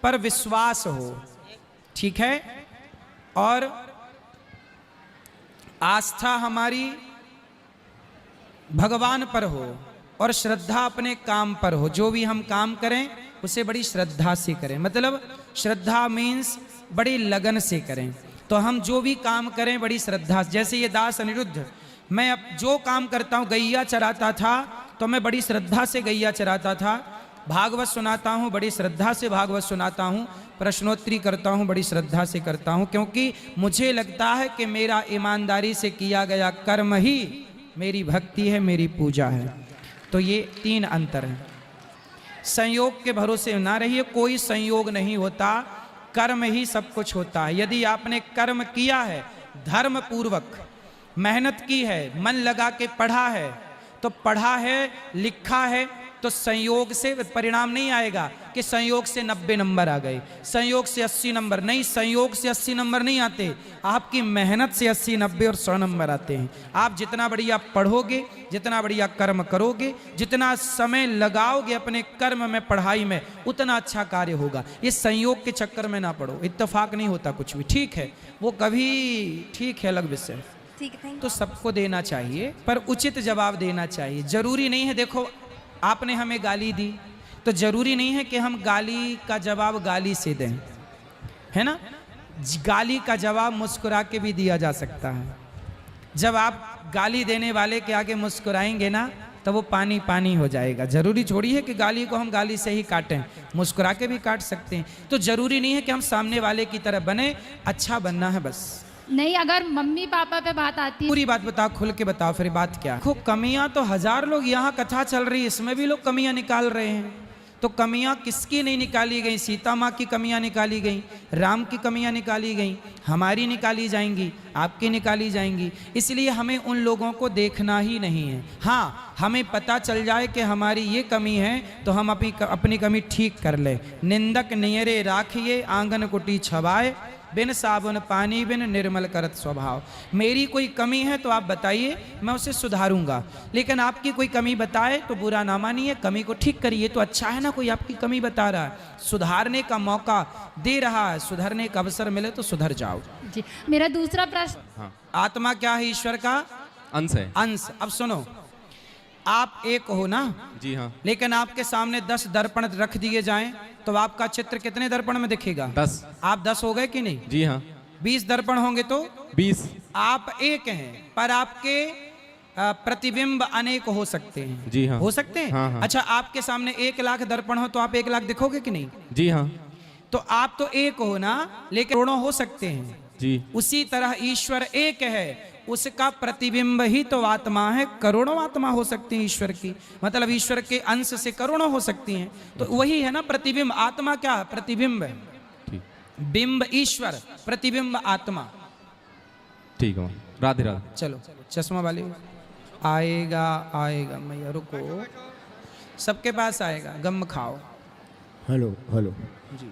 पर विश्वास हो, ठीक है, और आस्था हमारी भगवान पर हो और श्रद्धा अपने काम पर हो। जो भी हम काम करें उसे बड़ी श्रद्धा से करें, मतलब श्रद्धा मीन्स बड़ी लगन से करें। तो हम जो भी काम करें बड़ी श्रद्धा, जैसे ये दास अनिरुद्ध, मैं अब जो काम करता हूँ, गैया चराता था तो मैं बड़ी श्रद्धा से गैया चराता था, भागवत सुनाता हूँ बड़ी श्रद्धा से भागवत सुनाता हूँ, प्रश्नोत्तरी करता हूँ बड़ी श्रद्धा से करता हूँ, क्योंकि मुझे लगता है कि मेरा ईमानदारी से किया गया कर्म ही मेरी भक्ति है, मेरी पूजा है। तो ये तीन अंतर हैं। संयोग के भरोसे ना रहिए, कोई संयोग नहीं होता, कर्म ही सब कुछ होता है। यदि आपने कर्म किया है, धर्म पूर्वक मेहनत की है, मन लगा के पढ़ा है, तो पढ़ा है, लिखा है, तो संयोग से परिणाम नहीं आएगा कि संयोग से 90 नंबर आ गए, संयोग से 80 नंबर नहीं, संयोग से 80 नंबर नहीं आते, आपकी मेहनत से 80, 90 और 100 नंबर आते हैं। आप जितना बढ़िया पढ़ोगे, जितना बढ़िया कर्म करोगे, जितना समय लगाओगे अपने कर्म में, पढ़ाई में, उतना अच्छा कार्य होगा। ये संयोग के चक्कर में ना पड़ो, इत्तेफाक नहीं होता कुछ भी, ठीक है, वो कभी ठीक है अलग विषय, तो सबको देना चाहिए पर उचित जवाब देना चाहिए। जरूरी नहीं है, देखो आपने हमें गाली दी तो जरूरी नहीं है कि हम गाली का जवाब गाली से दें, है ना। गाली का जवाब मुस्कुरा के भी दिया जा सकता है। जब आप गाली देने वाले के आगे मुस्कुराएंगे ना तो वो पानी पानी हो जाएगा। जरूरी छोड़ी है कि गाली को हम गाली से ही काटें, मुस्कुरा के भी काट सकते हैं। तो जरूरी नहीं है कि हम सामने वाले की तरह बने, अच्छा बनना है बस। नहीं, अगर मम्मी पापा पे बात आती है, पूरी बात बताओ, खुल के बताओ, फिर बात क्या। देखो कमियां तो हजार लोग, यहाँ कथा चल रही है इसमें भी लोग कमियां निकाल रहे हैं। तो कमियां किसकी नहीं निकाली गई? सीता माँ की कमियां निकाली गई, राम की कमियां निकाली गई, हमारी निकाली जाएंगी, आपकी निकाली जाएंगी। इसलिए हमें उन लोगों को देखना ही नहीं है। हाँ, हमें पता चल जाए कि हमारी ये कमी है तो हम अपनी कमी ठीक कर ले। निंदक नियरे राखिए, आंगन कुटी छवाए, बिन साबुन पानी बिन निर्मल करत स्वभाव। मेरी कोई कमी है तो आप बताइए, मैं उसे सुधारूंगा, लेकिन आपकी कोई कमी बताए तो बुरा ना मानिए, कमी को ठीक करिए। तो अच्छा है ना, कोई आपकी कमी बता रहा है, सुधारने का मौका दे रहा है, सुधरने का अवसर मिले तो सुधर जाओ जी। मेरा दूसरा प्रश्न, हाँ। आत्मा क्या है? ईश्वर का अंश है। अंश। अब सुनो, आप एक हो ना? जी हाँ। लेकिन आपके सामने 10 दर्पण रख दिए जाएं तो आपका चित्र कितने दर्पण में दिखेगा? 10। आप 10 हो गए कि नहीं? जी हाँ। 20 दर्पण होंगे तो 20। आप एक हैं, पर आपके प्रतिबिंब अनेक हो सकते हैं। जी हाँ। हो सकते हैं। हाँ हाँ। अच्छा, आपके सामने 1 लाख दर्पण हो तो आप 1 लाख दिखोगे कि नहीं? जी हाँ। तो आप तो एक हो ना, लेकिन करोड़ों हो सकते हैं। जी। उसी तरह ईश्वर एक है, उसका प्रतिबिंब ही तो आत्मा है। करोड़ों आत्मा हो सकती है ईश्वर की, मतलब ईश्वर के अंश से करोड़ों हो सकती हैं। तो वही है ना प्रतिबिंब। आत्मा क्या? प्रतिबिंब है। बिंब ईश्वर, प्रतिबिंब आत्मा। ठीक है, राधे राधे। चलो चश्मा वाले आएगा, आएगा मैया, रुको, सबके पास आएगा, गम खाओ। हेलो हेलो जी।